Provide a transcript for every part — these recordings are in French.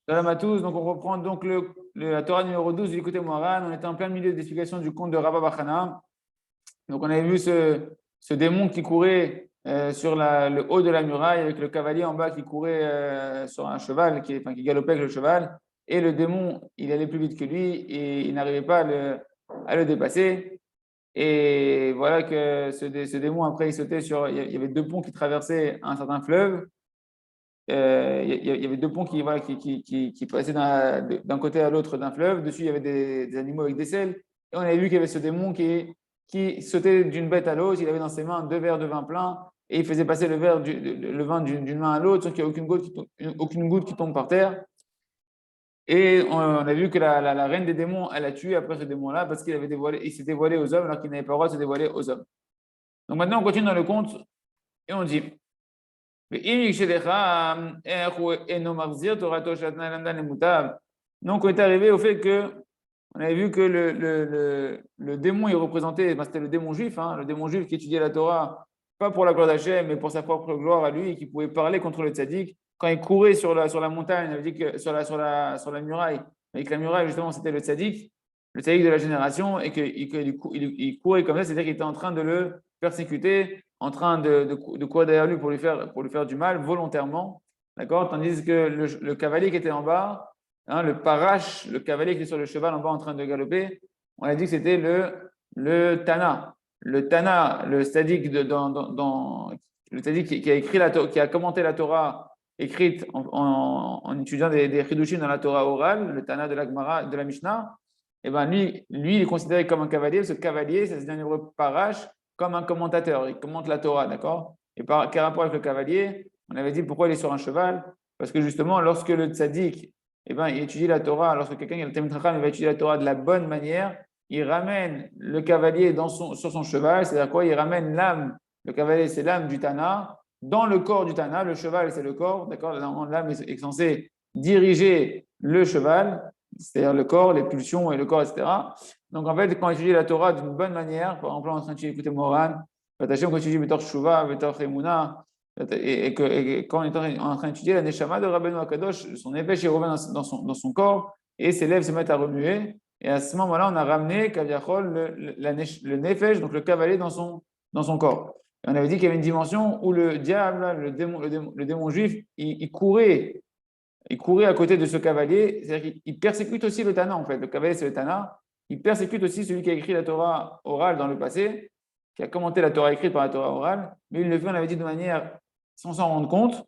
Salam à tous. Donc, on reprend donc la Torah numéro 12 du côté Moharan. On était en plein milieu d'explication du conte de Rabba Bachana. Donc, on avait vu ce démon qui courait sur le haut de la muraille avec le cavalier en bas qui courait sur un cheval, qui galopait avec le cheval. Et le démon, il allait plus vite que lui et il n'arrivait pas à le dépasser. Et voilà que ce démon, après, il sautait il y avait deux ponts qui traversaient un certain fleuve. Il y avait deux ponts voilà, qui passaient d'un côté à l'autre d'un fleuve. Dessus, il y avait des animaux avec des selles. Et on avait vu qu'il y avait ce démon qui sautait d'une bête à l'autre. Il avait dans ses mains deux verres de vin plein et il faisait passer le vin d'une main à l'autre sans qu'il n'y ait aucune goutte qui tombe par terre. Et on a vu que la reine des démons, elle a tué après ce démon-là parce il s'est dévoilé aux hommes alors qu'il n'avait pas le droit de se dévoiler aux hommes. Donc maintenant, on continue dans le conte et on dit. Donc, on est arrivé au fait que, on avait vu que le démon, il représentait, c'était le démon juif, le démon juif qui étudiait la Torah, pas pour la gloire d'Hachem, mais pour sa propre gloire à lui, et qui pouvait parler contre le tzaddik. Quand il courait sur la montagne, on avait dit que sur la muraille, avec la muraille, justement, c'était le tzaddik de la génération, et qu'il courait comme ça, c'est-à-dire qu'il était en train de le persécuter, en train de courir derrière lui pour lui faire du mal volontairement, d'accord? Tandis que le cavalier qui était en bas, le parache, le cavalier qui était sur le cheval en bas en train de galoper, on a dit que c'était le Tana. Le Tana, le tzaddik le tzaddik qui a écrit qui a commenté la Torah écrite en étudiant des chidushim dans la Torah orale, le Tana de la Gemara, de la Mishnah. Et ben lui, il est considéré comme un cavalier. Ce cavalier, ça se dit en hébreu parash, comme un commentateur. Il commente la Torah, d'accord? Et quel rapport avec le cavalier? On avait dit pourquoi il est sur un cheval. Parce que justement, lorsque le tzaddik, il étudie la Torah, lorsque quelqu'un qui a le Talmid Chacham, il va étudier la Torah de la bonne manière, il ramène le cavalier sur son cheval, c'est-à-dire quoi? Il ramène l'âme, le cavalier c'est l'âme du Tana, dans le corps du Tana, le cheval c'est le corps, d'accord? L'âme est censée diriger le cheval, c'est-à-dire le corps, les pulsions et le corps, etc. Donc en fait, quand on étudie la Torah d'une bonne manière, par exemple, on est en train d'écouter Moran, quand on étudie Betor Shuvah, Betor Emuna, et quand on est en train d'étudier la Neshama de Rabbeinu Akadosh, son nefesh il revient dans son corps et ses lèvres se mettent à remuer. Et à ce moment-là, on a ramené Kaviachol, le nefesh, donc le cavalier, dans son corps. Et on avait dit qu'il y avait une dimension où le diable, le démon juif, il courait à côté de ce cavalier, c'est-à-dire qu'il persécute aussi le Tana en fait. Le cavalier, c'est le Tana. Il persécute aussi celui qui a écrit la Torah orale dans le passé, qui a commenté la Torah écrite par la Torah orale, mais il le fait, on avait dit, de manière sans s'en rendre compte.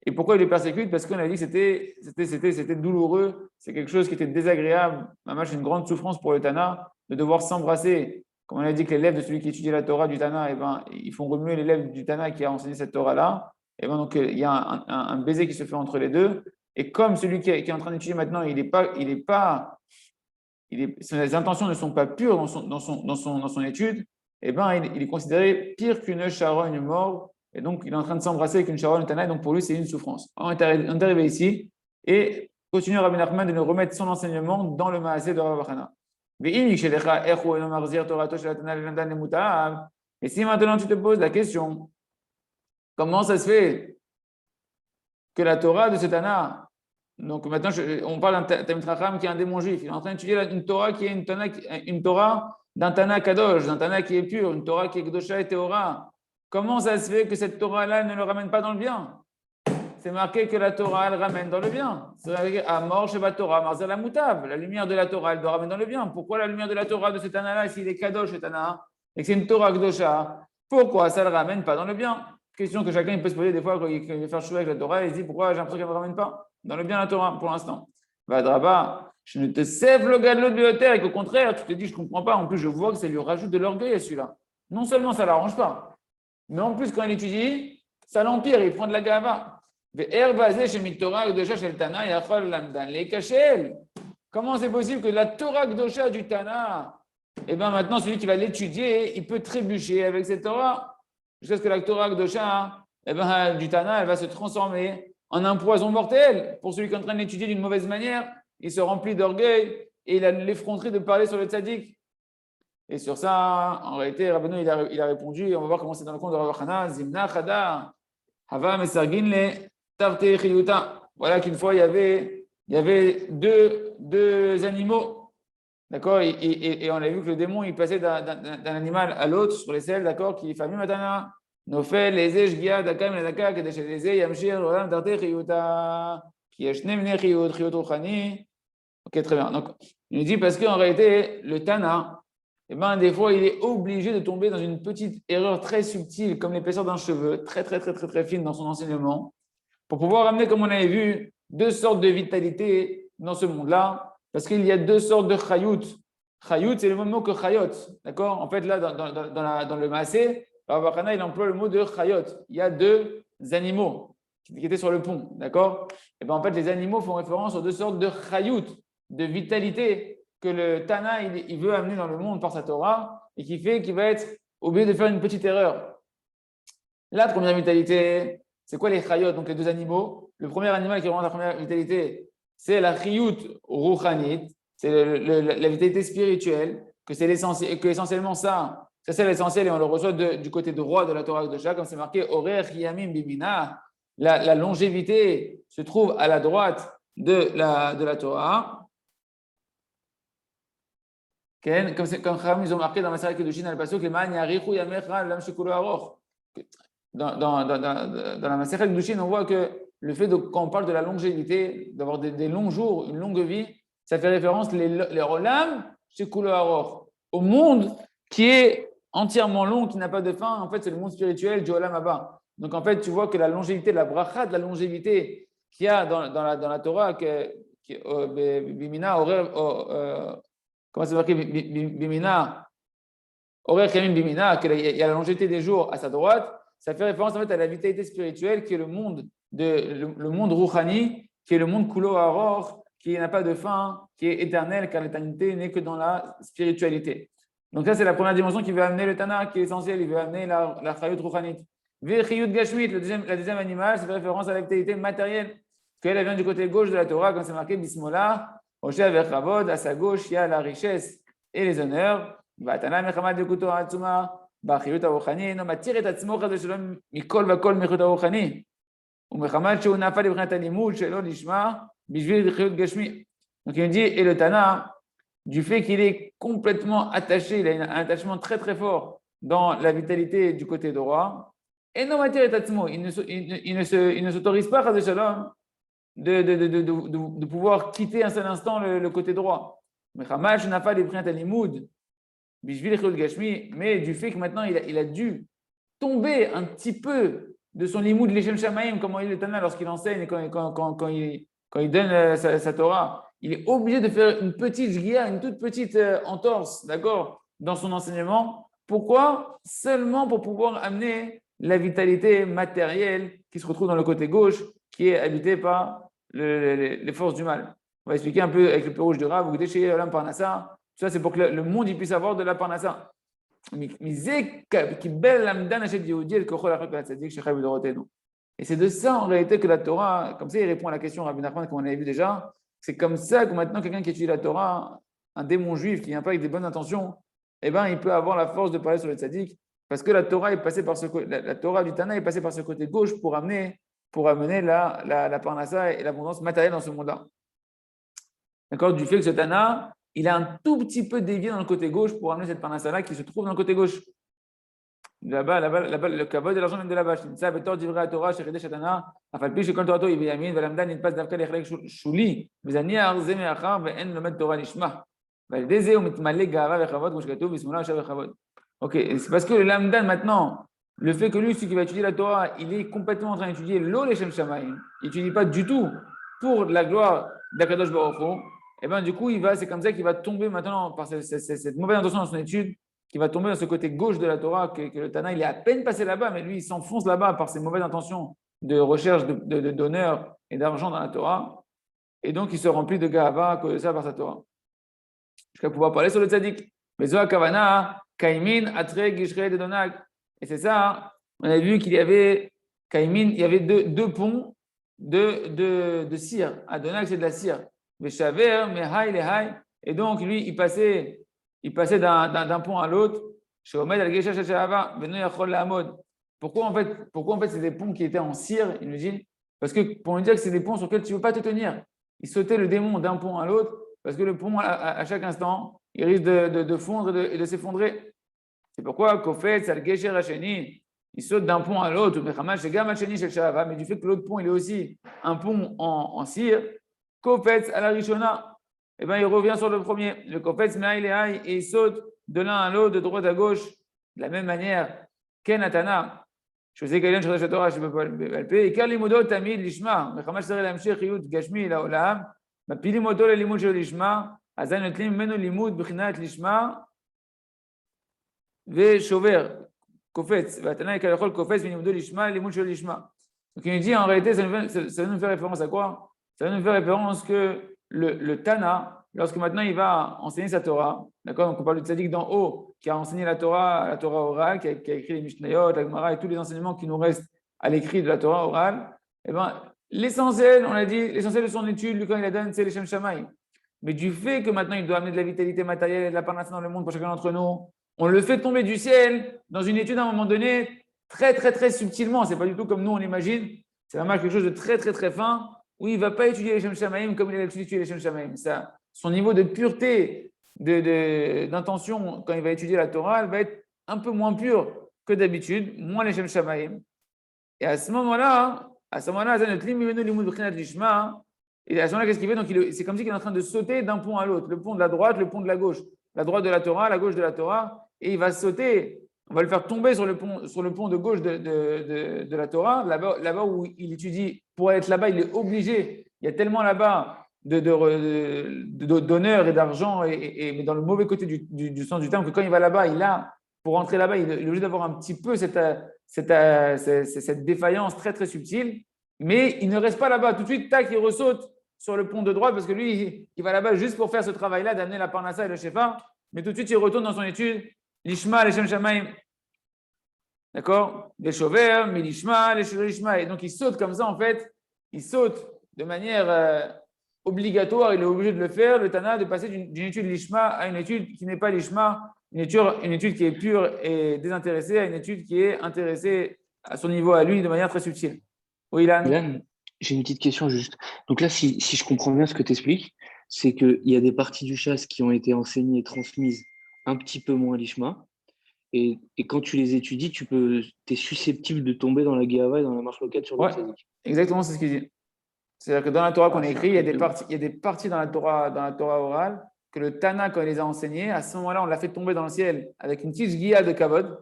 Et pourquoi il le persécute? Parce qu'on a dit que c'était douloureux, c'est quelque chose qui était désagréable. C'est une grande souffrance pour le Tana de devoir s'embrasser. Comme on a dit que les lèvres de celui qui étudie la Torah du Tana, ils font remuer les lèvres du Tana qui a enseigné cette Torah-là. Et donc il y a un baiser qui se fait entre les deux. Et comme celui qui est en train d'étudier maintenant, ses intentions ne sont pas pures dans son étude, il est considéré pire qu'une charogne mort. Et donc, il est en train de s'embrasser avec une charogne tana, et donc pour lui, c'est une souffrance. On est arrivé ici, et continue Rabbi Nachman de nous remettre son enseignement dans le Maaseh de Rav Bachana. Et si maintenant tu te poses la question, comment ça se fait que la Torah de ce Tana, donc maintenant on parle d'un Talmid Chacham qui est un démon juif, il est en train d'étudier une Torah qui est une Torah d'un Tana Kadosh, d'un Tana qui est pur, une Torah qui est Kedosha et Théora. Comment ça se fait que cette Torah-là ne le ramène pas dans le bien? C'est marqué que la Torah, elle ramène dans le bien. C'est marqué à mort Sheba Torah, Marzer la Moutav. La lumière de la Torah, elle doit ramener dans le bien. Pourquoi la lumière de la Torah de ce Tana-là, s'il est Kadosh et Tana, et que c'est une Torah Kedosha, pourquoi ça ne le ramène pas dans le bien? Question que chacun peut se poser des fois quand il veut faire chouer avec la Torah, il se dit pourquoi j'ai l'impression qu'elle ne me ramène pas dans le bien la Torah pour l'instant. Vadraba, je ne te sève le galop de terre et qu'au contraire, tu te dis je ne comprends pas. En plus, je vois que ça lui rajoute de l'orgueil à celui-là. Non seulement ça ne l'arrange pas, mais en plus, quand il étudie, ça l'empire, il prend de la gava. Comment c'est possible que la Torah Gdosha du Tana, maintenant, celui qui va l'étudier, il peut trébucher avec cette Torah, jusqu'à ce que la Torah Gdosha du Tana, elle va se transformer en un poison mortel. Pour celui qui est en train de l'étudier d'une mauvaise manière, il se remplit d'orgueil et il a l'effronterie de parler sur le tzaddik. Et sur ça, en réalité, Rabbeinu, il a répondu, on va voir comment c'est dans le conte de Rav Chana, Zimna Chada, Hava Mesargin le Tarte Chiyuta. Voilà qu'une fois, il y avait il y avait deux animaux, d'accord, et on a vu que le démon, il passait d'un animal à l'autre sur les selles, d'accord, qui famille matana, nofel, leze, shgia, dakam, ledaka, kedesh leze, yamshir, olam, tarte, chiyuta, qui yashnem, ne chiyut ruchani. Ok, très bien. Donc, il nous dit parce qu'en réalité, le Tana, eh ben, des fois, il est obligé de tomber dans une petite erreur très subtile, comme l'épaisseur d'un cheveu, très, très, très, très, très fine dans son enseignement, pour pouvoir amener, comme on avait vu, deux sortes de vitalité dans ce monde-là, parce qu'il y a deux sortes de chayut. Chayut, c'est le même mot que chayot, d'accord? En fait, là, dans le Maasé, Rav Hana, il emploie le mot de chayot. Il y a deux animaux qui étaient sur le pont, d'accord? Et bien, en fait, les animaux font référence aux deux sortes de chayut, de vitalité que le Tana, il veut amener dans le monde par sa Torah, et qui fait qu'il va être obligé de faire une petite erreur. La première vitalité, c'est quoi les chayot, donc les deux animaux? Le premier animal qui représente la première vitalité, c'est la chiyut ruchanit, c'est la vitalité spirituelle, que c'est l'essentiel, que essentiellement ça c'est l'essentiel et on le reçoit du côté droit de la Torah de Shah, comme c'est marqué Orer Yamim Bimina. La longévité se trouve à la droite de la Torah. Comme Chachamim, ils ont marqué dans la Maseret Kedushin al-Pasuk, les man yarichu yamecha lam shekulo aroch. Dans la Maseret Kedushin, on voit que le fait quand on parle de la longévité, d'avoir des longs jours, une longue vie, ça fait référence les rolam shekulo aroch, au monde qui est entièrement long, qui n'a pas de fin. En fait, c'est le monde spirituel du olam haba. Donc, en fait, tu vois que la longévité, la bracha de la longévité qu'il y a dans la Torah, Bimina, comment c'est marqué Bimina, Horaire Kamim Bimina, qu'il y a la longévité des jours à sa droite, ça fait référence en fait à la vitalité spirituelle qui est le monde Rouhani, qui est le monde Kulo Aror, qui n'a pas de fin, qui est éternel, car l'éternité n'est que dans la spiritualité. Donc ça, c'est la première dimension qui veut amener le Tana, qui est essentielle, il veut amener la Chayut Rouhanit. Chayut Gashmit, la deuxième animal, ça fait référence à la vitalité matérielle, qu'elle vient du côté gauche de la Torah, quand c'est marqué Bismola, Oshe avec Chavod, à sa gauche, il y a la richesse et les honneurs. Vatana Mechamad de Kuto Hatsuma, Bachiyut Aruchani, no matir et Atzmo Chad Shalom, Mikol Vakol Mechut Aruchani. Ou Mechamad Shou Nafa de Brinat Alimud, Shelo Lishma, Bishvil Chayut Gashmi. Donc il dit, et le Tana, du fait qu'il est complètement attaché, il a un attachement très très fort dans la vitalité du côté droit, et no matir et Atzmo, il ne s'autorise pas, Chad Shalom, de pouvoir quitter un seul instant le côté droit. Mais du fait que maintenant il a dû tomber un petit peu de son limoud l'Ishem Shamaim, comment il est Tana lorsqu'il enseigne et quand il donne sa Torah, il est obligé de faire une petite shgia, une toute petite entorse, d'accord, dans son enseignement. Pourquoi? Seulement pour pouvoir amener la vitalité matérielle qui se retrouve dans le côté gauche, qui est habité par les forces du mal. On va expliquer un peu avec le peu rouge du Rav, vous chez Olam Parnassa. Tout ça, c'est pour que le monde il puisse avoir de la Parnassa. Et c'est de ça en réalité que la Torah, comme ça il répond à la question Rabbi Nachman qu'on avait vu déjà, c'est comme ça que maintenant quelqu'un qui étudie la Torah, un démon juif qui vient pas avec des bonnes intentions, eh ben, il peut avoir la force de parler sur le tzaddik, parce que la Torah est passée par la Torah du Tana est passée par ce côté gauche pour amener la parnassa et l'abondance matérielle dans ce monde-là. D'accord? Du fait que ce Tana, il a un tout petit peu dévié dans le côté gauche pour amener cette parnassa-là qui se trouve dans le côté gauche. Là-bas, le kavod de l'argent vient de là-bas. Ça, betor divrei Torah, shechidesh Tana, afalpi shekol torato yiviyamin, velamdan yitpas davka lechlek shuli, vezaniar ze meachar ve'en lomed Torah lishma. Ve'aldeze u mitmale gava vechavod, comme shkatuv, bismillah, shav vechavod. Ok, c'est parce que le lamdan maintenant, le fait que lui, celui qui va étudier la Torah, il est complètement en train d'étudier l'O Leshem Shamayim, il n'étudie pas du tout pour la gloire d'Akadosh Baruch Hu, et bien du coup, c'est comme ça qu'il va tomber maintenant par cette mauvaise intention dans son étude, qui va tomber dans ce côté gauche de la Torah, que le Tana, il est à peine passé là-bas, mais lui, il s'enfonce là-bas par ses mauvaises intentions de recherche d'honneur et d'argent dans la Torah, et donc il se remplit de gava à cause de ça par sa Torah. Jusqu'à pouvoir parler sur le tzaddik. Mais Zohar Kavana, Kaimin, Atre, Gishre, Dedonag. Et c'est ça, on a vu qu'il y avait Kaimin, il y avait deux ponts de cire. Adonag, c'est de la cire. Veshaver, Mehai, Lehai. Et donc, lui, il passait d'un pont à l'autre. Shomed al Gesha Shashava, Beno Yachol Lahamod. Pourquoi en fait c'est des ponts qui étaient en cire, il nous dit? Parce que pour nous dire que c'est des ponts sur lesquels tu ne peux pas te tenir. il sautait le démon d'un pont à l'autre, parce que le pont, à chaque instant, il risque de fondre et de s'effondrer. C'est pourquoi Kofetz al-Gesher Hasheni, il saute d'un pont à l'autre, mais du fait que l'autre pont, il est aussi un pont en cire, Kofetz al-Rishona, eh bien, il revient sur le premier. Le Kofetz Me'aï et il saute de l'un à l'autre, de droite à gauche, de la même manière. Ken Atana, je sais qu'Elian Shadash Torah, je peux pas le payer. Et Karlimodo Tamid Lishma, Mechamash Sere Lamshech Yud Gashmi Laolam, Mapilimodo le Limud Shel Lishma, Azan Notlim Menu Limud Bchinat Lishma, Shover, Kofetz, Vatana et Kalachol Kofetz, Minimodo Lishma, Limud Shel Lishma. Donc il nous dit en réalité, ça va nous faire référence à quoi? Ça va nous faire référence que le Tana, lorsque maintenant il va enseigner sa Torah, d'accord? Donc on parle du tzaddik d'en haut qui a enseigné la Torah orale, qui a écrit les Mishnayot, la Gemara et tous les enseignements qui nous restent à l'écrit de la Torah orale. Eh ben, l'essentiel, on a dit, l'essentiel de son étude, lui, quand il la donne, c'est les Shem Shamaï. Mais du fait que maintenant il doit amener de la vitalité matérielle et de la parnasse dans le monde pour chacun d'entre nous, on le fait tomber du ciel dans une étude à un moment donné, très, très, très subtilement. Ce n'est pas du tout comme nous on imagine. C'est vraiment quelque chose de très, très, très fin, où il ne va pas étudier les Shem Shamaïm comme il a l'habitude d'étudier les Shem Shamaïm. Ça, son niveau de pureté, d'intention, quand il va étudier la Torah, elle va être un peu moins pure que d'habitude, moins les Shem Shamaïm. Et à ce moment-là, et à ce moment-là, qu'est-ce qu'il fait? Donc, c'est comme si il est en train de sauter d'un pont à l'autre, le pont de la droite, le pont de la gauche. La droite de la Torah, la gauche de la Torah, et il va sauter, on va le faire tomber sur le pont de gauche de la Torah, là-bas où il étudie. Pour être là-bas, il est obligé. Il y a tellement là-bas d'honneur et d'argent, mais dans le mauvais côté du sens du terme, que quand il va là-bas, pour rentrer là-bas, il est obligé d'avoir un petit peu cette défaillance très, très subtile, mais il ne reste pas là-bas. Tout de suite, tac, il ressaute sur le pont de droite parce que lui, il va là-bas juste pour faire ce travail-là, d'amener la parnassa et le shefa, mais tout de suite, il retourne dans son étude, l'ishma, les shem shamaim. D'accord? Les shover, mais l'ishma, les lishma. Et donc, il saute comme ça, en fait, il saute de manière obligatoire, il est obligé de le faire, le Tana, de passer d'une étude l'ishma à une étude qui n'est pas l'ishma, une étude qui est pure et désintéressée, à une étude qui est intéressée à son niveau à lui de manière très subtile. Oui, Ilan? Ilan, j'ai une petite question juste. Donc là, si je comprends bien ce que tu expliques, c'est qu'il y a des parties du chasse qui ont été enseignées et transmises un petit peu moins l'ishma. Et quand tu les étudies, tu es susceptible de tomber dans la Gehava et dans la marche locale sur le tzaddik. Exactement, c'est ce qu'il dit. C'est-à-dire que dans la Torah qu'on a écrit, il y a des parties dans la Torah orale que le Tana, quand il les a enseignées, à ce moment-là, on l'a fait tomber dans le ciel avec une petite guilla de kavod.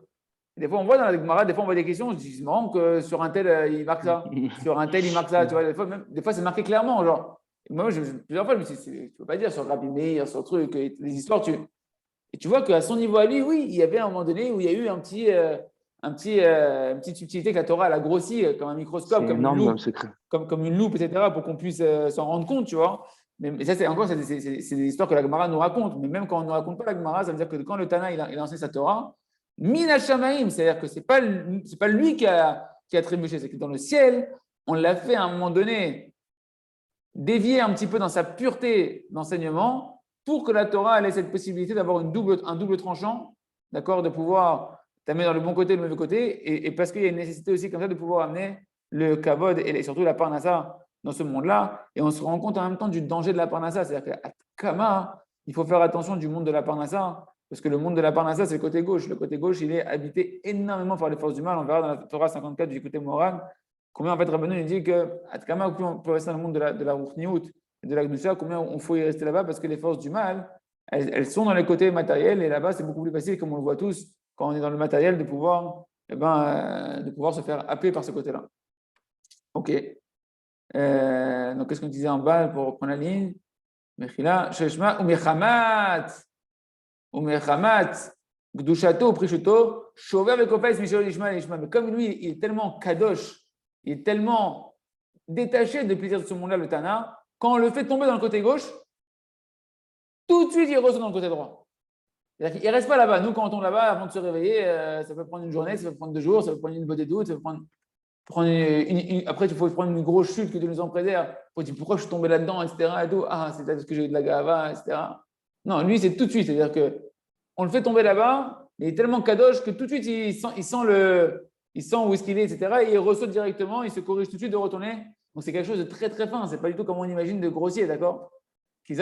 Et des fois, on voit dans la Gemara, des fois, on voit des questions, on se dit, c'est marrant que sur un tel, il marque ça. Sur un tel, il marque ça. Tu vois, des fois c'est marqué clairement. Genre, moi, plusieurs fois, je me suis dit, tu ne peux pas dire sur Rabbi Meir, sur truc, les histoires, et tu vois qu'à son niveau à lui, oui, il y avait un moment donné où il y a eu une petite subtilité que la Torah elle a grossi comme un microscope, comme une loupe, etc., pour qu'on puisse s'en rendre compte, tu vois. Mais ça, c'est des histoires que la Gemara nous raconte. Mais même quand on ne raconte pas la Gemara, ça veut dire que quand le Tana il a enseigné sa Torah, Min Hashamaim, c'est-à-dire que ce n'est pas lui qui a trébuché, c'est que dans le ciel, on l'a fait à un moment donné dévier un petit peu dans sa pureté d'enseignement pour que la Torah ait cette possibilité d'avoir un double tranchant, d'accord, de pouvoir t'amener dans le bon côté et le mauvais côté, et parce qu'il y a une nécessité aussi comme ça de pouvoir amener le kavod et surtout la parnassa dans ce monde-là, et on se rend compte en même temps du danger de la parnassa, c'est-à-dire qu'à Kama, il faut faire attention du monde de la parnassa, parce que le monde de la parnassa, c'est le côté gauche. Le côté gauche, il est habité énormément par les forces du mal. On verra dans la Torah 54 du côté moral combien en fait Rabbeinu dit que Atkama, on peut rester dans le monde de la Ruchniout et de la Gdusha, combien on faut y rester là-bas parce que les forces du mal, elles sont dans les côtés matériels et là-bas, c'est beaucoup plus facile, comme on le voit tous, quand on est dans le matériel, de pouvoir se faire happer par ce côté-là. Ok. Donc, qu'est-ce qu'on disait en bas pour reprendre la ligne? Mechila, Sheshma, Umechamat, Gdushato, Prishuto, Shover Vekofes, Mishel Lishma, Lishma. Mais comme lui, il est tellement kadosh, il est tellement détaché des plaisirs de ce monde-là, le Tana, quand on le fait tomber dans le côté gauche, tout de suite, il ressort dans le côté droit. C'est-à-dire qu'il ne reste pas là-bas. Nous, quand on tombe là-bas, avant de se réveiller, ça peut prendre une journée, ça peut prendre 2 jours, ça peut prendre une bonne doute, ça peut prendre après, il faut prendre une grosse chute que Dieu nous en préserve. Il faut dire pourquoi je suis tombé là-dedans, etc. Et tout. Ah, c'est parce que j'ai eu de la gava, etc. Non, lui, c'est tout de suite. C'est-à-dire qu'on le fait tomber là-bas, il est tellement kadosh que tout de suite, il sent où est-ce qu'il est, etc. Et il ressaute directement, il se corrige tout de suite de retourner Donc c'est quelque chose de très très fin, c'est pas du tout comme on imagine de grossier, d'accord? Chez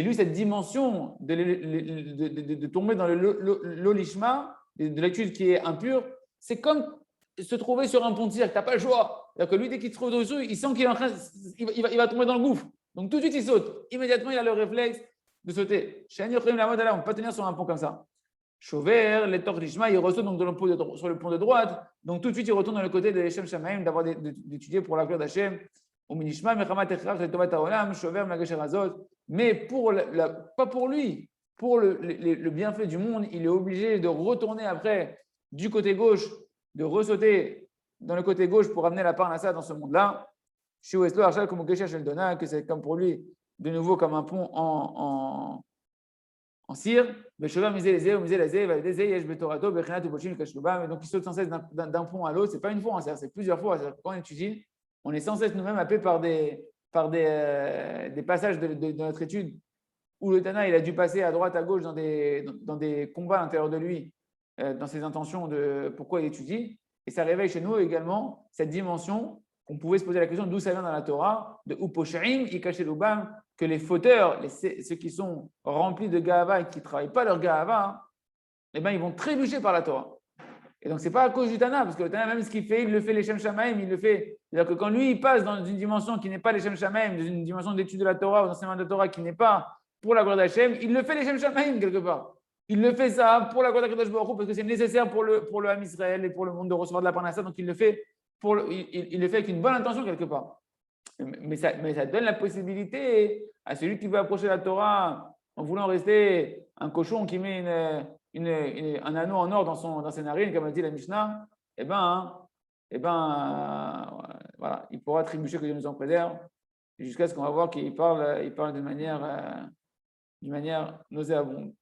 lui, cette dimension de tomber dans l'olishma, de l'étude qui est impure, c'est comme se trouver sur un pont de cirque, tu n'as pas le choix. C'est-à-dire que lui, dès qu'il se trouve dessus, il sent qu'il est en train, il va tomber dans le gouffre. Donc tout de suite, il saute. Immédiatement, il a le réflexe de sauter. On ne peut pas tenir sur un pont comme ça. Chauver, les torts d'Ishma, il ressaute donc sur le pont de droite. Donc tout de suite, il retourne dans le côté de l'Eshem Shamaim, d'étudier pour la gloire d'Hachem. Mais pas pour lui, pour le bienfait du monde, il est obligé de retourner après du côté gauche, de ressauter dans le côté gauche pour amener la parnassa dans ce monde-là. Chez Weslo, Arshal, comme Gesha Sheldona, que c'est comme pour lui, de nouveau comme un pont en cire. Donc il saute sans cesse d'un pont à l'autre. Ce n'est pas une fois, c'est plusieurs fois. Quand on étudie, on est sans cesse nous-mêmes happés par des passages de notre étude où le Tana il a dû passer à droite, à gauche dans des combats à l'intérieur de lui, dans ses intentions de pourquoi il étudie. Et ça réveille chez nous également cette dimension qu'on pouvait se poser la question d'où ça vient dans la Torah, de Uposhaim, Ikashelubam, que les fauteurs, ceux qui sont remplis de Gahava et qui ne travaillent pas leur Gahava, eh ben, ils vont trébucher par la Torah. Et donc, ce n'est pas à cause du Tana, parce que le Tana, même ce qu'il fait, il le fait les Shem Shamaim, il le fait. C'est-à-dire que quand lui, il passe dans une dimension qui n'est pas les Shem Shamaim, dans une dimension d'étude de la Torah ou d'enseignement de la Torah qui n'est pas pour la gloire d'Hachem, il le fait les Shem Shamaim quelque part. Il le fait ça pour la gloire d'Akadosh Baruch Hu, parce que c'est nécessaire pour le Ham Israël et pour le monde de recevoir de la Parnassa, donc il le fait avec une bonne intention quelque part. Mais ça donne la possibilité à celui qui veut approcher la Torah en voulant rester un cochon qui met un anneau en or dans ses narines, comme a dit la Mishnah, voilà, il pourra trébucher que Dieu nous en préserve, jusqu'à ce qu'on va voir qu'il parle d'une manière nauséabonde.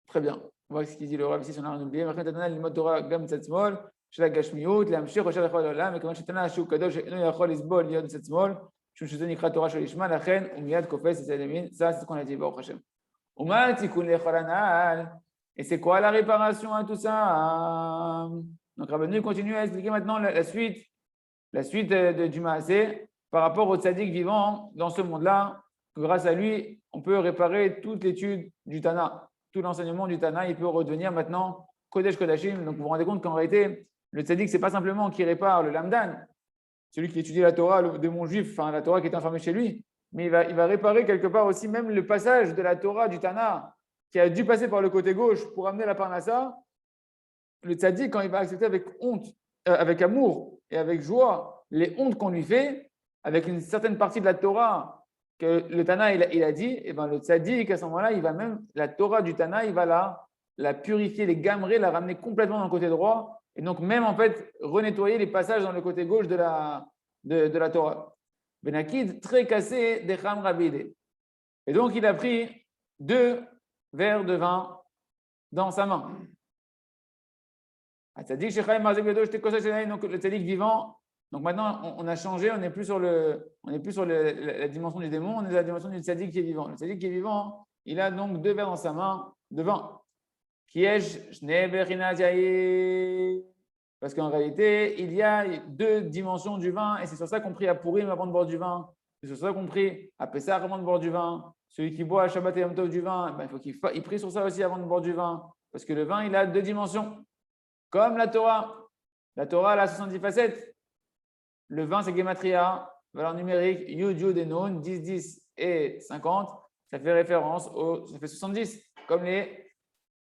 Très bien. On voit ce qu'il dit le Rav ici, si on a rien oublié. של הגשמיות, להמשיך ראשי לכל העולם, וכיוון שתנא שהוא קדוש שאינו יכול לסבול להיות מצד שמאל, משום שזה נקרא תורה של ישמע, לכן הוא מיד קופץ לצד ימין, זה ce qu'on a dit, ברוך השם. ומה התיקון לכל הנ"ל? Et c'est quoi la réparation à tout ça? Donc Rabbeinu continue à expliquer maintenant la suite du Maasé par rapport au tzaddik vivant dans ce monde-là, que grâce à lui, on peut réparer toute l'étude du Tana, tout l'enseignement du Tana, il peut redevenir maintenant Kodesh Kodashim. Donc vous vous rendez compte qu'en réalité, le tzaddik, ce n'est pas simplement qui répare le lamdan, celui qui étudie la Torah, le démon juif, enfin la Torah qui est enfermée chez lui, mais il va réparer quelque part aussi même le passage de la Torah du Tana qui a dû passer par le côté gauche pour amener la Parnassa. Le tzaddik, quand il va accepter avec honte, avec amour et avec joie les hontes qu'on lui fait, avec une certaine partie de la Torah que le Tana il a dit, et ben le tzaddik à ce moment-là, il va même la Torah du Tana, il va la purifier, les gamerer, la ramener complètement dans le côté droit. Et donc, même en fait, renettoyer les passages dans le côté gauche de la Torah. Benakid, très cassé, des Cham Rabide. Et donc, il a pris 2 verres de vin dans sa main. Donc, le tzaddik vivant. Donc, maintenant, on a changé, on n'est plus sur la dimension du démon, on est sur la dimension du tzaddik qui est vivant. Le tzaddik qui est vivant, il a donc 2 verres dans sa main de vin. Parce qu'en réalité, il y a 2 dimensions du vin, et c'est sur ça qu'on prie à Purim avant de boire du vin. C'est sur ça qu'on prie à Pessah avant de boire du vin. Celui qui boit à Shabbat et Yom Tov du vin, il faut qu'il prie sur ça aussi avant de boire du vin. Parce que le vin, il a 2 dimensions. Comme la Torah. La Torah, elle a 70 facettes. Le vin, c'est Gematria, valeur numérique, Yud, Yud et Nun, 10, 10 et 50. Ça fait référence ça fait 70, comme les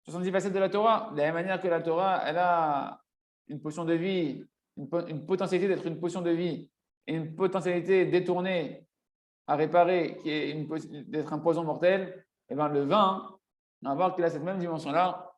70 facettes de la Torah. De la même manière que la Torah, elle a une potion de vie, une potentialité d'être une potion de vie et une potentialité détournée à réparer, qui est d'être un poison mortel. Et bien le vin, on va voir qu'il a cette même dimension-là,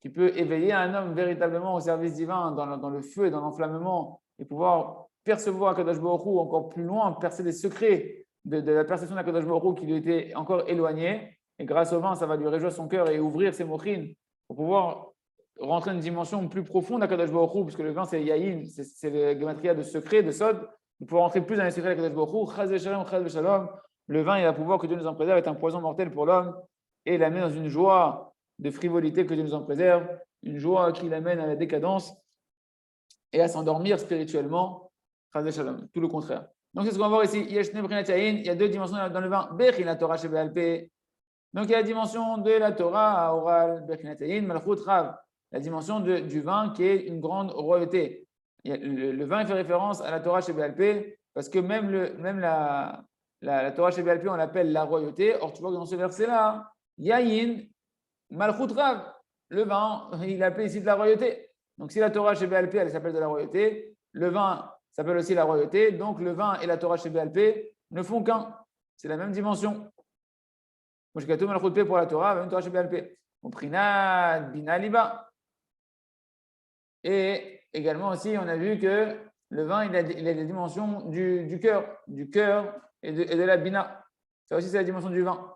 qui peut éveiller un homme véritablement au service divin, dans le feu et dans l'enflammement, et pouvoir percevoir Kadosh Baruch Hu encore plus loin, percer les secrets de la perception de Kadosh Baruch Hu qui lui était encore éloigné. Et grâce au vin, ça va lui réjouir son cœur et ouvrir ses mokrines pour pouvoir rentrer dans une dimension plus profonde à Kadosh Baruch Hu, puisque le vin, c'est Yahin, c'est le gematria de secret, de sod. Pour pouvoir rentrer plus dans les secrets de Kadosh Baruch Hu, Chaz v'shalom, Chaz v'shalom, le vin, il va pouvoir, que Dieu nous en préserve, est un poison mortel pour l'homme et l'amène dans une joie de frivolité, que Dieu nous en préserve, une joie qui l'amène à la décadence. et à s'endormir spirituellement. Chas Shalom, tout le contraire. Donc, c'est ce qu'on va voir ici. Il y a deux dimensions dans le vin. Bechinat Torah Shebe'alpeh. Donc, il y a la dimension de la Torah orale, Bechinat Yayin, Malchut Rav. La dimension du vin qui est une grande royauté. Le vin fait référence à la Torah Shebe'alpeh parce que même la Torah Shebe'alpeh, on l'appelle la royauté. Or, tu vois que dans ce verset-là, Yayin, Malchut Rav. Le vin, il appelle ici de la royauté. Donc, si la Torah Shebe'alpeh, elle s'appelle de la royauté, le vin s'appelle aussi la royauté. Donc, le vin et la Torah Shebe'alpeh ne font qu'un. C'est la même dimension. Moshkatou Malchut Peh pour la Torah, même Torah Shebe'alpeh. Prinat Bina Liba. Et également aussi, on a vu que le vin, il a des dimensions du cœur et de la bina. Ça aussi, c'est la dimension du vin.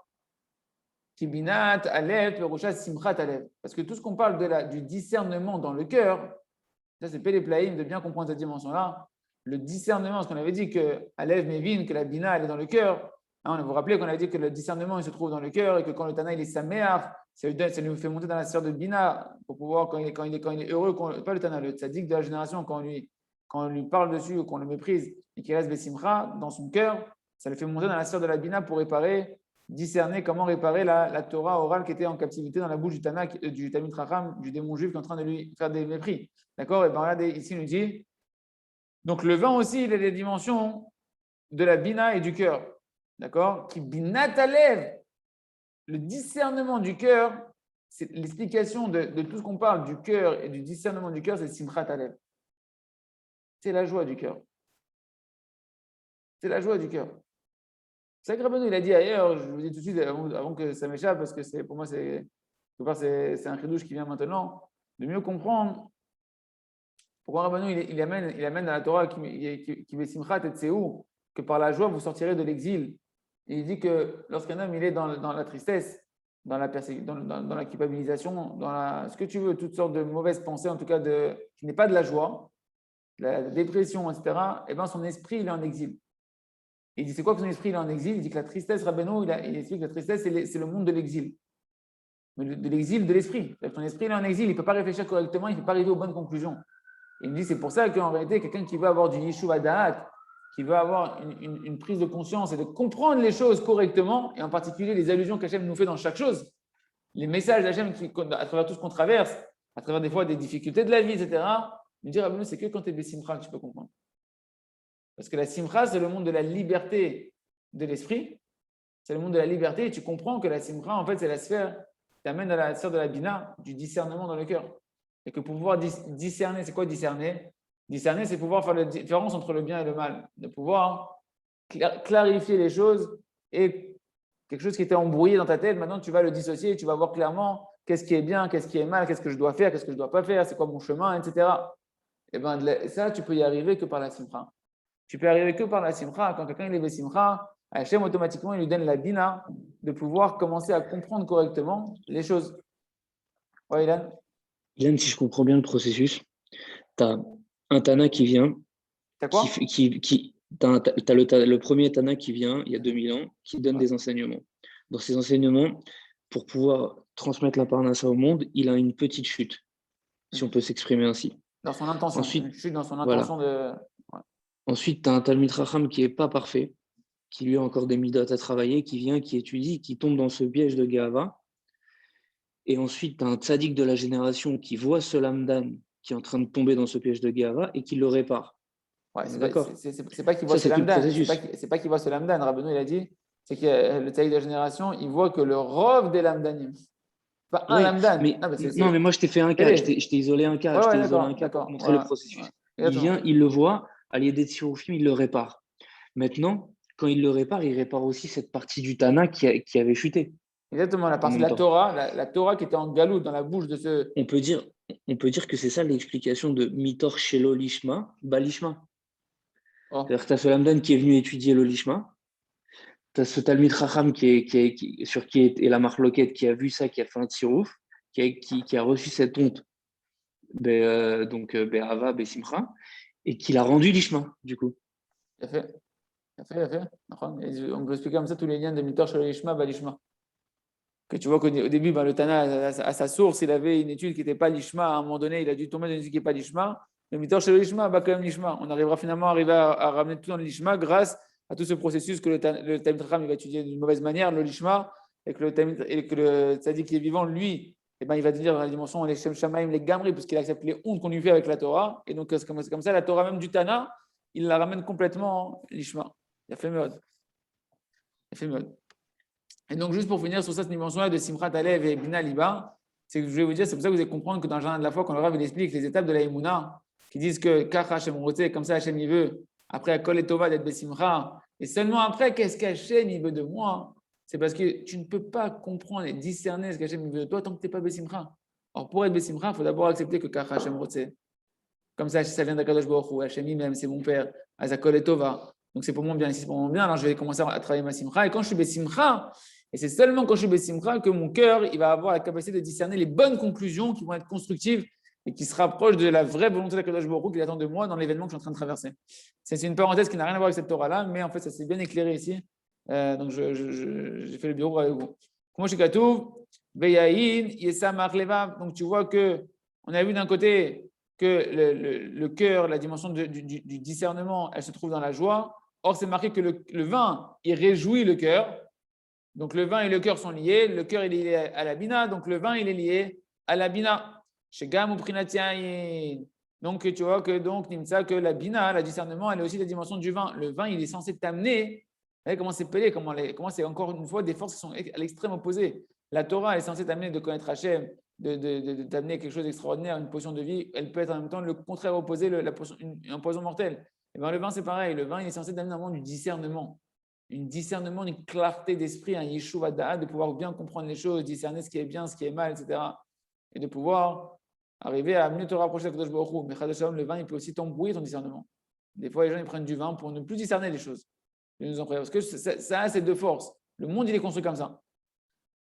Ki binat alev, perushat simchat alev. Parce que tout ce qu'on parle du discernement dans le cœur, ça c'est Péléplaïm de bien comprendre cette dimension-là. Le discernement, ce qu'on avait dit que alev mevin, que la bina elle est dans le cœur. Hein, on vous rappelez qu'on avait dit que le discernement il se trouve dans le cœur et que quand le Tana il est saméach, ça lui fait monter dans la sphère de bina pour pouvoir, quand il est heureux, pas le Tana, le tzaddik de la génération, quand on lui parle dessus ou qu'on le méprise et qu'il reste besimcha dans son cœur, ça le fait monter dans la sphère de la bina pour discerner comment réparer la Torah orale qui était en captivité dans la bouche du Talmid Chacham, du démon juif qui est en train de lui faire des mépris. D'accord? Et bien là, ici, il nous dit, donc le vin aussi, il a des dimensions de la bina et du cœur. D'accord? Qui binat alev, le discernement du cœur, c'est l'explication de tout ce qu'on parle du cœur et du discernement du cœur, c'est simchat alev. C'est la joie du cœur. C'est la joie du cœur. C'est que Rabbeinu, il a dit ailleurs, je vous dis tout de suite avant que ça m'échappe, parce que pour moi, c'est un chidouche qui vient maintenant, de mieux comprendre pourquoi Rabbeinu, il amène dans la Torah qui met simchat et tseou, que par la joie, vous sortirez de l'exil. Et il dit que lorsqu'un homme il est dans la tristesse, dans la culpabilisation, ce que tu veux, toutes sortes de mauvaises pensées, en tout cas qui n'est pas de la joie, de la dépression, etc., et bien son esprit, il est en exil. Et il dit, c'est quoi que son esprit il est en exil? Il dit que la tristesse, Rabbeinu, il explique que la tristesse, c'est le monde de l'exil. De l'exil de l'esprit. Ton esprit il est en exil, il ne peut pas réfléchir correctement, il ne peut pas arriver aux bonnes conclusions. Et il me dit, c'est pour ça qu'en réalité, quelqu'un qui veut avoir du Yeshuva Da'at, qui veut avoir une prise de conscience et de comprendre les choses correctement, et en particulier les allusions qu'Hachem nous fait dans chaque chose, les messages d'Hachem à travers tout ce qu'on traverse, à travers des fois des difficultés de la vie, etc., il me dit, Rabbeinu, c'est que quand tu es Bessimcha que tu peux comprendre. Parce que la simcha, c'est le monde de la liberté de l'esprit. C'est le monde de la liberté. Et tu comprends que la simcha, en fait, c'est la sphère qui t'amène à la sphère de la bina, du discernement dans le cœur. Et que pour pouvoir discerner, c'est quoi discerner? Discerner, c'est pouvoir faire la différence entre le bien et le mal. De pouvoir clarifier les choses et quelque chose qui était embrouillé dans ta tête, maintenant tu vas le dissocier et tu vas voir clairement qu'est-ce qui est bien, qu'est-ce qui est mal, qu'est-ce que je dois faire, qu'est-ce que je ne dois pas faire, c'est quoi mon chemin, etc. Et bien ça, tu peux y arriver que par la simcha. Tu peux arriver que par la simcha. Quand quelqu'un est simcha, Hachem automatiquement il lui donne la bina de pouvoir commencer à comprendre correctement les choses. Ouais, Ilan? Ilan, si je comprends bien le processus, tu as un Tana qui vient. T'as quoi? T'as le premier Tana qui vient, il y a 2000 ans, qui donne des enseignements. Dans ces enseignements, pour pouvoir transmettre la parnassa au monde, il a une petite chute, si on peut s'exprimer ainsi. Dans son intention. Ensuite, une chute dans son intention de... Ouais. Ensuite, tu as un Talmid Chacham qui n'est pas parfait, qui lui a encore des midot à travailler, qui vient, qui étudie, qui tombe dans ce piège de Gahava. Et ensuite, tu as un tzaddik de la génération qui voit ce lamdan qui est en train de tomber dans ce piège de Gahava et qui le répare. Ouais, c'est pas qu'il voit ce lamdan. C'est pas qu'il voit ce lamdan. Rabbeinu, il a dit, c'est que le tzaddik de la génération, il voit que le rov des lamdanim. Pas un lamdan. Mais moi, je t'ai fait un cas. Je t'ai isolé un cas. Pour montrer le processus. Il vient, il le voit, à l'idée de Sirofim, il le répare. Maintenant, quand il le répare, il répare aussi cette partie du Tana qui avait chuté. Exactement, la partie de la Torah, la Torah qui était en galoute dans la bouche de ce... On peut dire que c'est ça l'explication de Mitor Shelo Lishma, Balishma. C'est-à-dire que tu as ce Lamdan qui est venu étudier le Lishma, tu as ce Talmid Chacham sur qui est la Marloquette qui a vu ça, qui a fait un tirouf, qui a reçu cette honte, donc Be'ava, Be'simcha, et qui l'a rendu Lishma, du coup. Il a fait. On peut expliquer comme ça tous les liens de Mitor Shelo Lishma, Balishma. Que tu vois qu'au début, le Tana, à sa source, il avait une étude qui n'était pas l'Ishma. À un moment donné, il a dû tomber dans une étude qui n'est pas l'Ishma. Le mitor chez le lishma, bah quand même lishma. On arrivera finalement à ramener tout dans le lishma grâce à tout ce processus que le Talmid Chacham il va étudier d'une mauvaise manière, le lishma, et que le tzaddik qui est vivant, lui, eh ben, il va dire dans la dimension les Shem Shamaim, les Gamri, parce qu'il accepte les hontes qu'on lui fait avec la Torah. Et donc, c'est comme ça, la Torah même du Tana, il la ramène complètement l'ishma. Il a fait mode. Et donc, juste pour finir sur cette dimension-là de Simchat Alev et Bina Liba, c'est que je vais vous dire, c'est pour ça que vous allez comprendre que dans le jardin de la foi, quand le Rav il explique les étapes de la Emouna, qui disent que Kach Hashem Roté, comme ça Hashem il veut, après Kol et Tova d'être Besimcha, et seulement après, qu'est-ce qu'Hashem il veut de moi? C'est parce que tu ne peux pas comprendre et discerner ce qu'Hashem il veut de toi tant que tu n'es pas Besimcha. Alors, pour être Besimcha, il faut d'abord accepter que Kach Hashem Roté. Comme ça vient d'Akadosh Baruch Hu, Hashem même c'est mon père, Azakol et Tova. Donc c'est pour mon bien, ici c'est pour mon bien, alors je vais commencer à travailler ma Simcha. Et quand je suis Besimcha, et c'est seulement quand je suis Bessimcha que mon cœur il va avoir la capacité de discerner les bonnes conclusions qui vont être constructives et qui se rapprochent de la vraie volonté d'Akadosh Baruch Hu qu'il attend de moi dans l'événement que je suis en train de traverser. C'est une parenthèse qui n'a rien à voir avec cette Torah-là, mais en fait, ça s'est bien éclairé ici. Donc, j'ai fait le bureau avec vous. Comment je suis Katouv, Veyahin, Yesamach Levav. Donc, tu vois que on a vu d'un côté que le cœur, la dimension du discernement, elle se trouve dans la joie. Or, c'est marqué que le vin, il réjouit le cœur. Donc le vin et le cœur sont liés, le cœur il est lié à la bina, donc le vin il est lié à la bina. Chez Gam ou Prinatiaïn. Donc tu vois que donc Nimsa, que la bina, la discernement, elle est aussi la dimension du vin. Le vin il est censé t'amener, vous voyez comment c'est pelé, comment c'est encore une fois des forces qui sont à l'extrême opposé. La Torah elle est censée t'amener de connaître Hachem, de t'amener quelque chose d'extraordinaire, une potion de vie. Elle peut être en même temps le contraire opposé, un poison mortel. Et bien le vin c'est pareil, le vin il est censé t'amener un moment du discernement. Une discernement, une clarté d'esprit, un yeshuva da'at, de pouvoir bien comprendre les choses, discerner ce qui est bien, ce qui est mal, etc. Et de pouvoir arriver à mieux te rapprocher de Kadosh Baruch Hu. Mais Chadash Shalom, le vin, il peut aussi t'embrouiller ton discernement. Des fois, les gens ils prennent du vin pour ne plus discerner les choses. Parce que ça a ces deux forces. Le monde, il est construit comme ça.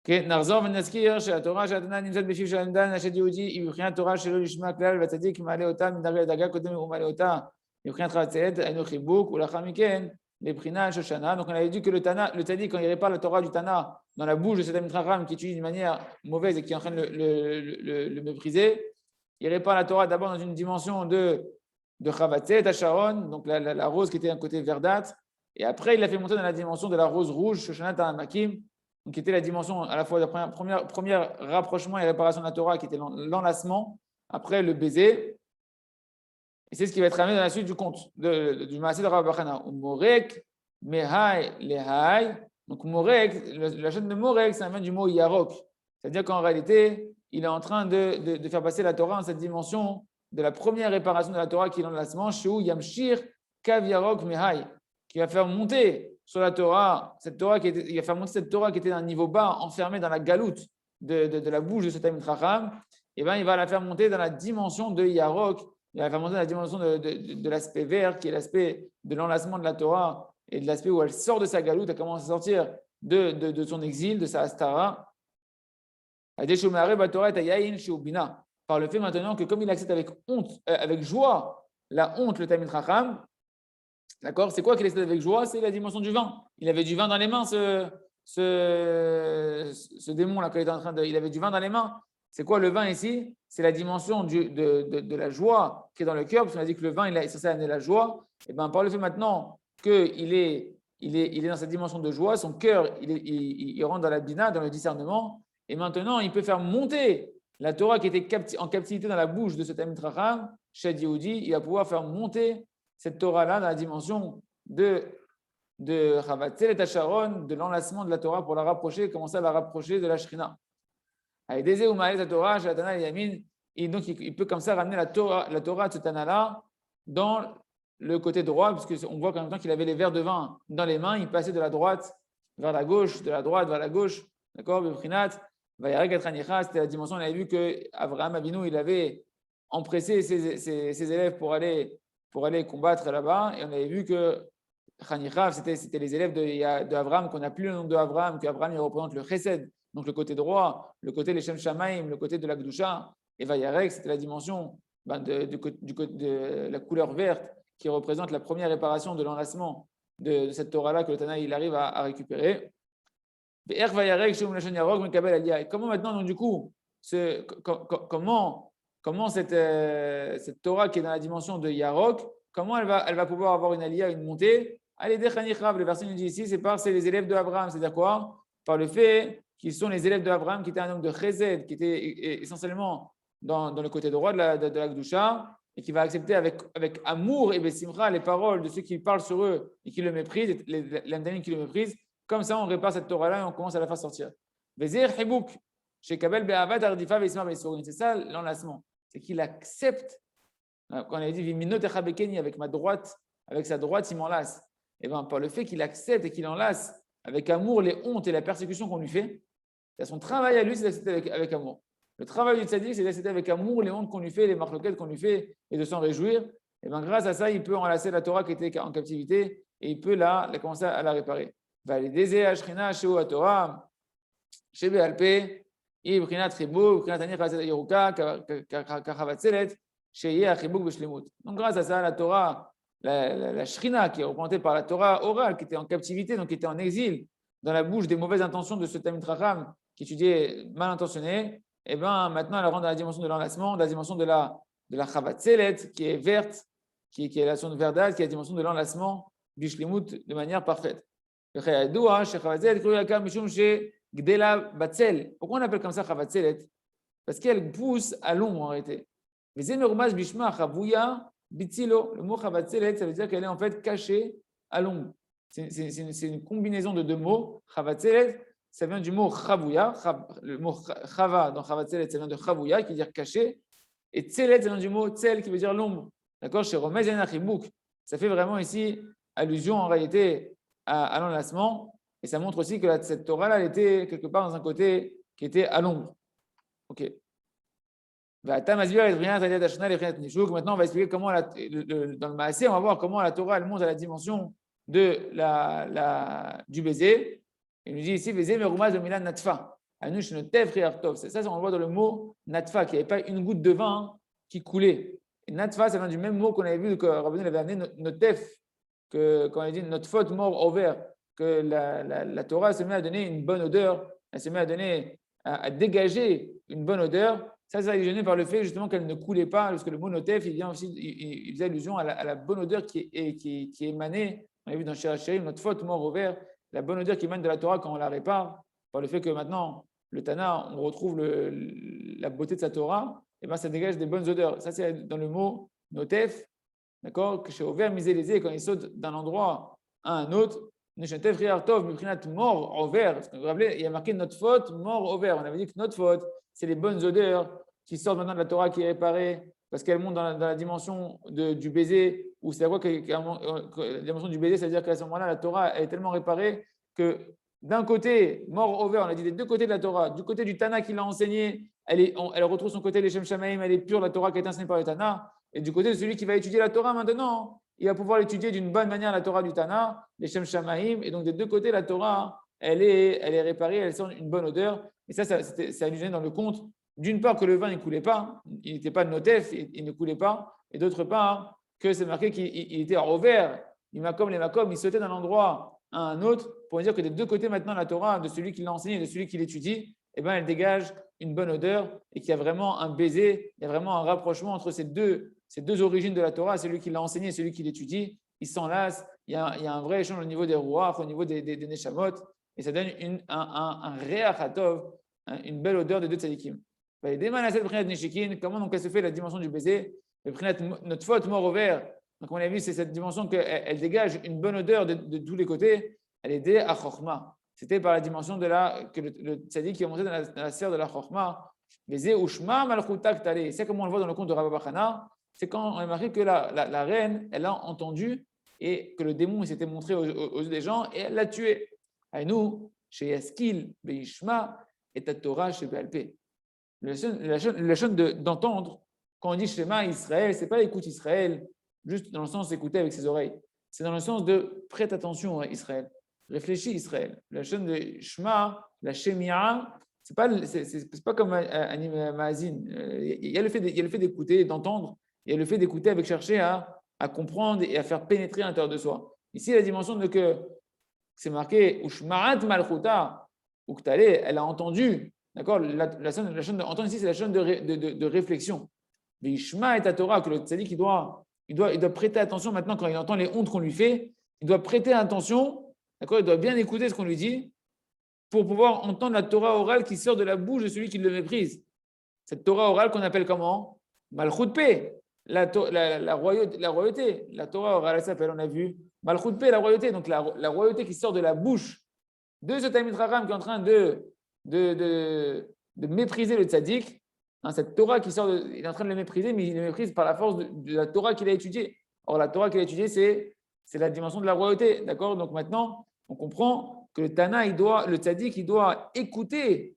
Narzor v'naskir chez la Torah, chez Adonai nimzat b'shiv shel Amdan, chez Yehudi, ibchinat Torah shelo lishma klal v'tzadik ma'ale ota midare daga kodem u'male ota, ibchinat chatzet anu chibuk ulachar miken. Les Prina Shoshana. Donc, on avait dit que le Tadi, quand il répare la Torah du Tana dans la bouche de cet Amitracham qui utilise d'une manière mauvaise et qui est en train de le mépriser, il répare la Torah d'abord dans une dimension de Chavatzet, Asharon, donc la rose qui était un côté verdâtre, et après il l'a fait monter dans la dimension de la rose rouge, Shoshana Ta'amakim, qui était la dimension à la fois de la première rapprochement et réparation de la Torah, qui était l'enlacement, après le baiser. Et c'est ce qui va être amené dans la suite du conte, du Maaseh de Rav Bachana. Morek, Mehai, Lehai. Donc, Morek, la chaîne de Morek, ça vient du mot Yarok. C'est-à-dire qu'en réalité, il est en train de faire passer la Torah en cette dimension de la première réparation de la Torah qui est l'enlacement, Sheu Yamshir, Kav Yarok, Mehai, qui va faire monter sur la Torah, il va faire monter cette Torah qui était d'un niveau bas, enfermée dans la galoute de la bouche de ce Talmid Chacham, et bien il va la faire monter dans la dimension de Yarok. Il va faire monter la dimension de l'aspect vert, qui est l'aspect de l'enlacement de la Torah, et de l'aspect où elle sort de sa galoute, elle commence à sortir de son exil, de sa astara. Par le fait maintenant que comme il accepte avec honte, avec joie, la honte, le Talmid Chacham, d'accord, c'est quoi qu'il accepte avec joie? C'est la dimension du vin. Il avait du vin dans les mains, ce démon-là, il avait du vin dans les mains. C'est quoi le vin ici? C'est la dimension de la joie qui est dans le cœur, parce qu'on a dit que le vin, il est censé amener la joie. Et bien, par le fait maintenant qu'il est dans cette dimension de joie, son cœur, il rentre dans la bina, dans le discernement, et maintenant, il peut faire monter la Torah qui était en captivité dans la bouche de ce Talmid Chacham, Shad Yehudi, il va pouvoir faire monter cette Torah-là dans la dimension de Chavatzel et Asharon, de l'enlacement de la Torah pour la rapprocher, commencer à la rapprocher de la Shrina. Et donc, il peut comme ça ramener la Torah de ce Tana-là dans le côté droit, parce qu'on voit qu'en même temps qu'il avait les verres de vin dans les mains, il passait de la droite vers la gauche, de la droite vers la gauche. D'accord? C'était la dimension, on avait vu qu'Avraham Avinu, il avait empressé ses élèves pour aller combattre là-bas. Et on avait vu que Chanichav, c'était les élèves d'Avraham, qu'on n'a plus le nom d'Avraham, qu'Avraham il représente le Chesed, donc le côté droit, le côté des Shem Shamaim, le côté de la Gdusha. Et Vayarek, c'était la dimension de la couleur verte qui représente la première réparation de l'enlacement de cette Torah-là que le Tana il arrive à récupérer. Et comment maintenant, donc du coup, comment comment cette Torah qui est dans la dimension de Yarok, comment elle va pouvoir avoir une aliyah, une montée. Allez, Dechanichav, le verset nous dit ici, c'est les élèves de Abraham. C'est-à-dire quoi? Par le fait qu'ils sont les élèves de Abraham, qui étaient un homme de Chesed, qui était essentiellement dans le côté droit de la Gdusha, et qui va accepter avec amour et besimra les paroles de ceux qui parlent sur eux et qui le méprisent, les Amdanim qui le méprisent. Comme ça, on répare cette Torah-là et on commence à la faire sortir. Vezir Hibouk, chez Kabel Be'avat Ardifa Ve'isma Ve'isurin. C'est ça l'enlacement. C'est qu'il accepte. Quand on avait dit Vimino Techabekeni, avec ma droite, avec sa droite, il m'enlace. Et bien, par le fait qu'il accepte et qu'il enlace avec amour les hontes et la persécution qu'on lui fait, son travail à lui, c'est d'accepter avec amour. Le travail du tzaddik, c'est d'accepter avec amour les hontes qu'on lui fait, les marloquettes qu'on lui fait et de s'en réjouir. Et bien, grâce à ça, il peut enlacer la Torah qui était en captivité et il peut commencer à la réparer. Valider Ashrina Sheu Torah, Shebe Alpe, Ibrinat Chibuk, Ibrinat Ani Chazet Yeruka, Kachavatzelet, Sheye Achibuk Beshlemut. Donc, grâce à ça, la Torah, la Shrina qui est représentée par la Torah orale, qui était en captivité, donc qui était en exil, dans la bouche des mauvaises intentions de ce Talmid Chacham qui étudiait mal intentionné, et bien maintenant elle rentre dans la dimension de l'enlacement, dans la dimension de la Chavatzelet, qui est verte, qui est la sonde verdade, qui est la dimension de l'enlacement, Bishlimut, de manière parfaite. Pourquoi on appelle comme ça Chavatzelet? Parce qu'elle pousse à l'ombre en réalité. Le mot Chavatzelet, ça veut dire qu'elle est en fait cachée à l'ombre. C'est une combinaison de deux mots. Chavatzelet, ça vient du mot Chavouya. Le mot Chava dans Chavatzelet, ça vient de Chavouya, qui veut dire caché. Et Tzelet, ça vient du mot Tzel, qui veut dire l'ombre. D'accord? Chez Romez Yanachibuk. Ça fait vraiment ici allusion en réalité à l'enlacement. Et ça montre aussi que cette Torah-là, elle était quelque part dans un côté qui était à l'ombre. Ok. Maintenant, on va expliquer comment, dans le Maasé, on va voir comment la Torah elle monte à la dimension du baiser. Il nous dit ici, baiser, mais Rumaz de Milan Natfa. Anush Notev Riartov. Ça, on le voit dans le mot Natfa, qu'il n'y avait pas une goutte de vin qui coulait. Et Natfa, ça vient du même mot qu'on avait vu que Rabbi avait amené Notef, quand on a dit notre faute mort au vert, que la Torah se met à donner une bonne odeur, elle se met à dégager une bonne odeur. Ça est gêné par le fait justement qu'elle ne coulait pas, parce que le mot notef, il faisait allusion à la bonne odeur qui émanait, on a vu dans Shirachirim, notre faute mort au vert, la bonne odeur qui émane de la Torah quand on la répare, par le fait que maintenant, le Tana, on retrouve la beauté de sa Torah, et bien ça dégage des bonnes odeurs. Ça, c'est dans le mot notef, d'accord, que chez Over, misé les quand il saute d'un endroit à un autre, Neshetef Riartov, Miprinat mort au vert. Vous vous rappelez, il y a marqué notre faute mort au vert. On avait dit que notre faute, c'est les bonnes odeurs qui sortent maintenant de la Torah qui est réparée parce qu'elle monte dans la dimension du baiser. Ou c'est quoi la dimension du baiser, c'est-à-dire qu'à ce moment-là, la Torah elle est tellement réparée que d'un côté, mort au vert, on a dit des deux côtés de la Torah, du côté du Tana qui l'a enseigné, elle retrouve son côté, les Shem Shamaim, elle est pure, la Torah qui est enseignée par le Tana. Et du côté de celui qui va étudier la Torah maintenant, il va pouvoir l'étudier d'une bonne manière, la Torah du Tana, les Shem Shamaim. Et donc, des deux côtés, la Torah, elle est réparée, elle sent une bonne odeur. Et ça c'est allusionné dans le conte. D'une part, que le vin ne coulait pas, il n'était pas de notef, il ne coulait pas. Et d'autre part, que c'est marqué qu'il était au vert, il sautait d'un endroit à un autre, pour dire que des deux côtés, maintenant, la Torah, de celui qui l'enseigne et de celui qui l'étudie, eh ben, elle dégage une bonne odeur et qu'il y a vraiment un baiser, il y a vraiment un rapprochement entre ces deux origines de la Torah, celui qui l'a enseigné et celui qui l'étudie. Ils s'enlacent, il y a un vrai échange au niveau des rouach, au niveau des neshamot, et ça donne un réachatov, une belle odeur des deux tzadikim. Comment donc elle se fait la dimension du baiser? Notre faute mort au vert. Donc on a vu, c'est cette dimension qu'elle dégage une bonne odeur de tous les côtés. Elle est dé à chorma. C'était par la dimension que le tzadik qui est monté dans la serre de la chorma. C'est comme on le voit dans le conte de Rabba Bachana. C'est quand on a marqué que la reine, elle a entendu et que le démon s'était montré aux yeux des gens et elle l'a tué. Et nous, chez Yaskil, Beishma et Torah chez BLP. La chaîne d'entendre, quand on dit Shema Israël, ce n'est pas écoute Israël, juste dans le sens d'écouter avec ses oreilles. C'est dans le sens de prête attention à Israël. Réfléchis Israël. La chaîne de Shema, la Shemia, c'est pas comme un Maazin. Il y a le fait d'écouter, d'entendre, il y a le fait d'écouter avec chercher à comprendre et à faire pénétrer à l'intérieur de soi. Ici, la dimension de que c'est marqué Ushma'at Malchuta, Uktale, elle a entendu. D'accord, la chaîne d'entendre ici, c'est la chaîne de réflexion. Vishma et ta Torah, que le tzaddik, il doit prêter attention maintenant quand il entend les hontes qu'on lui fait. Il doit prêter attention, d'accord, il doit bien écouter ce qu'on lui dit pour pouvoir entendre la Torah orale qui sort de la bouche de celui qui le méprise. Cette Torah orale qu'on appelle comment? Malchut Peh, la royauté. La Torah orale, elle s'appelle, on a vu, Malchut Peh, la royauté. Donc la royauté qui sort de la bouche de ce Talmid Chacham qui est en train de mépriser le tzaddik. Hein, cette Torah qui sort, il est en train de le mépriser, mais il le méprise par la force de la Torah qu'il a étudiée. Or, la Torah qu'il a étudiée, c'est la dimension de la royauté. D'accord? Donc maintenant, on comprend que le tzaddik, il doit écouter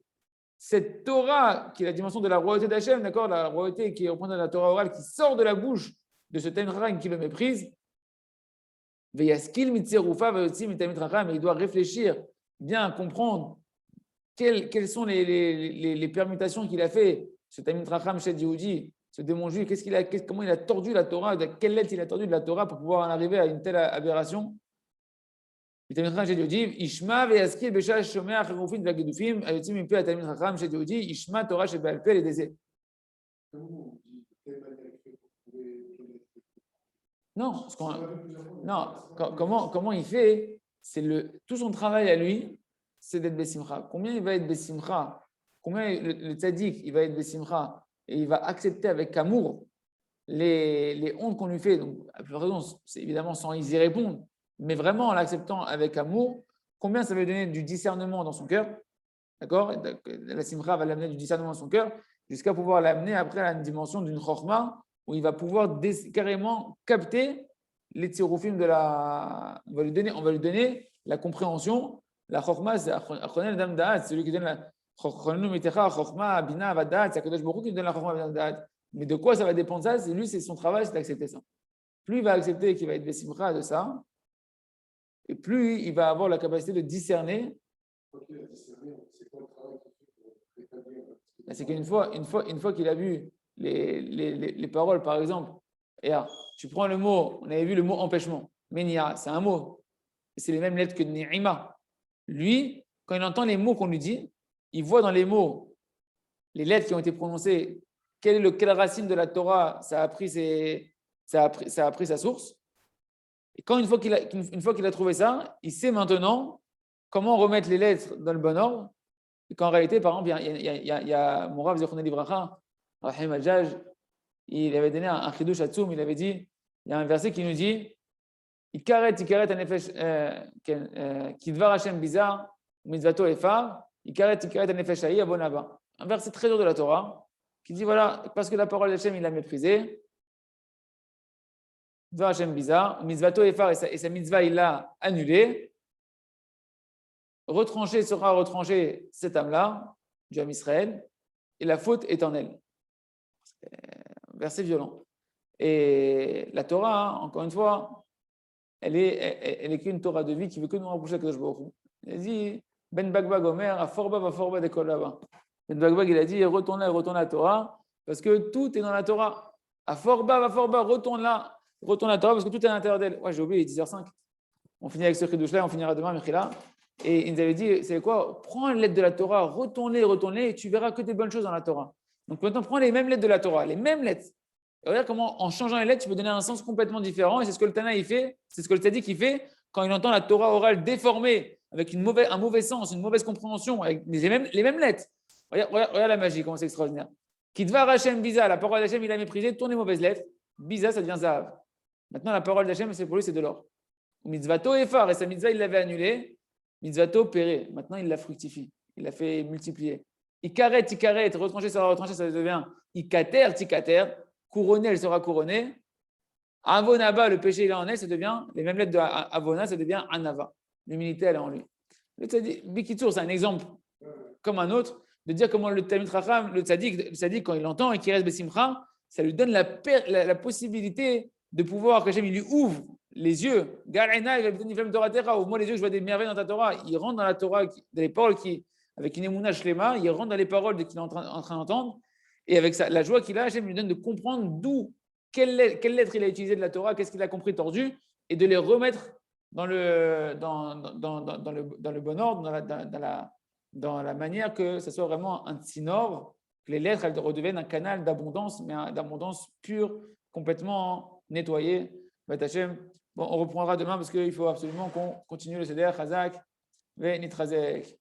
cette Torah qui est la dimension de la royauté d'Hachem, d'accord, la royauté qui est représentée dans la Torah orale, qui sort de la bouche de ce Talmid Chacham qui le méprise. Veyaskil mitzerufa vayotzi mitalmid Chacham, et il doit réfléchir, bien comprendre quelles sont les permutations qu'il a fait, ce Talmid Chacham chez Yehudi, ce démon juif, comment il a tordu la Torah, de quelle lettre il a tordu de la Torah pour pouvoir en arriver à une telle aberration. Talmid Chacham chez Yehudi, Ishma veyaskil b'shah shomea cherufim v'agedufim ayotzi mimpe Talmid Chacham chez Yehudi, Ishma Torah shebe'al peh ledezeh. Non, comment il fait? Tout son travail à lui, c'est d'être Bessimcha. Combien il va être Bessimcha? Combien le tzaddik, il va être Bessimcha et il va accepter avec amour les hontes qu'on lui fait. Donc, à plus raison, c'est évidemment sans y répondre, mais vraiment en l'acceptant avec amour, combien ça va lui donner du discernement dans son cœur? D'accord? La Simcha va l'amener du discernement dans son cœur jusqu'à pouvoir l'amener après à une dimension d'une chorma où il va pouvoir carrément capter les tirofim de la. On va lui donner la compréhension. La chorma, c'est Achonel Dam Da'at, c'est celui qui donne la chorma, Chorma, Bina, Vadat, c'est Akadosh Baruch Hu qui donne la chorma, Bina, Vadat. Mais de quoi ça va dépendre ça? C'est lui, c'est son travail, c'est d'accepter ça. Plus il va accepter qu'il va être Bessimcha de ça, et plus il va avoir la capacité de discerner. C'est qu'une fois qu'il a vu les paroles, par exemple, et là, tu prends le mot, on avait vu le mot empêchement, Menia, c'est un mot, c'est les mêmes lettres que Ni'ima. Lui, quand il entend les mots qu'on lui dit, il voit dans les mots, les lettres qui ont été prononcées, quelle racine de la Torah ça a pris sa source. Et une fois qu'il a trouvé ça, il sait maintenant comment remettre les lettres dans le bon ordre. Et qu'en réalité, par exemple, il y a mon Rav Zechonel Livracha, Rahim Al-Jaj, il avait donné un chidouche à Tzoum, il avait dit, il y a un verset qui nous dit Ikaret anefesh kidvar Hashem bizar, mitzvato efar, Ikaret anefesh ha'i abonaba. Un verset très dur de la Torah qui dit voilà, parce que la parole d'Hachem, il l'a méprisé, kidvar Hashem bizar, mitzvato efar, et sa mitzvah, il l'a annulé. Sera retranché cette âme-là, du Ham Israël, et la faute est en elle. Verset violent. Et la Torah, encore une fois, elle est qu'une Torah de vie qui veut que nous rapprocher de Kadosh Baruch Hu. Elle dit Ben Bagbag Omer, a forba de kol là-bas. Ben Bagbag, il a dit retourne la Torah, parce que tout est dans la Torah. A forba, retourne la Torah, parce que tout est à l'intérieur d'elle. Ouais, j'ai oublié, il est 10h05. On finit avec ce chidouche-là, on finira demain, Mechila. Et il nous avait dit, c'est quoi? Prends une lettre de la Torah, retourne-les, et tu verras que des bonnes choses dans la Torah. Donc maintenant, prends les mêmes lettres de la Torah, les mêmes lettres. Et regarde comment, en changeant les lettres, tu peux donner un sens complètement différent. Et c'est ce que le Tana il fait, c'est ce que le Tzaddik il fait quand il entend la Torah orale déformée, avec un mauvais sens, une mauvaise compréhension, avec les mêmes lettres. Regarde la magie, comment c'est extraordinaire. Kidvar Hashem Biza, la parole d'Hachem, il a méprisé, tourne les mauvaises lettres. Biza, ça devient Zahav. Maintenant, la parole d'Hachem, c'est pour lui, c'est de l'or. Mitzvato Efar, et sa mitzvah, il l'avait annulée. Mitzvato Péré, maintenant il la fructifie, il l'a fait multiplier. Ikaret, retranché, ça devient Ikater, Tikater, couronné, elle sera couronnée. Avonaba, le péché il est en elle, ça devient, les mêmes lettres de Avona, ça devient Anava. L'humilité elle est en lui. Le Bikitour, c'est un exemple comme un autre, de dire comment le Talmid Chacham, le tzaddik, quand il entend et qu'il reste Bessimcha, ça lui donne la possibilité de pouvoir, que Hachem il lui ouvre les yeux, ouvre-moi les yeux, je vois des merveilles dans ta Torah. Il rentre dans la Torah, dans les paroles avec une émouna shlema, il rentre dans les paroles qu'il est en train d'entendre, et avec la joie qu'il a, Hachem lui donne de comprendre quelle lettre il a utilisée de la Torah, qu'est-ce qu'il a compris tordu, et de les remettre dans le bon ordre, dans la manière que ce soit vraiment un tsinor, que les lettres elles redeviennent un canal d'abondance, mais d'abondance pure, complètement nettoyée. B'ezrat Hashem. Bon, on reprendra demain parce qu'il faut absolument qu'on continue le Seder, Chazak, Ve Nitrazek.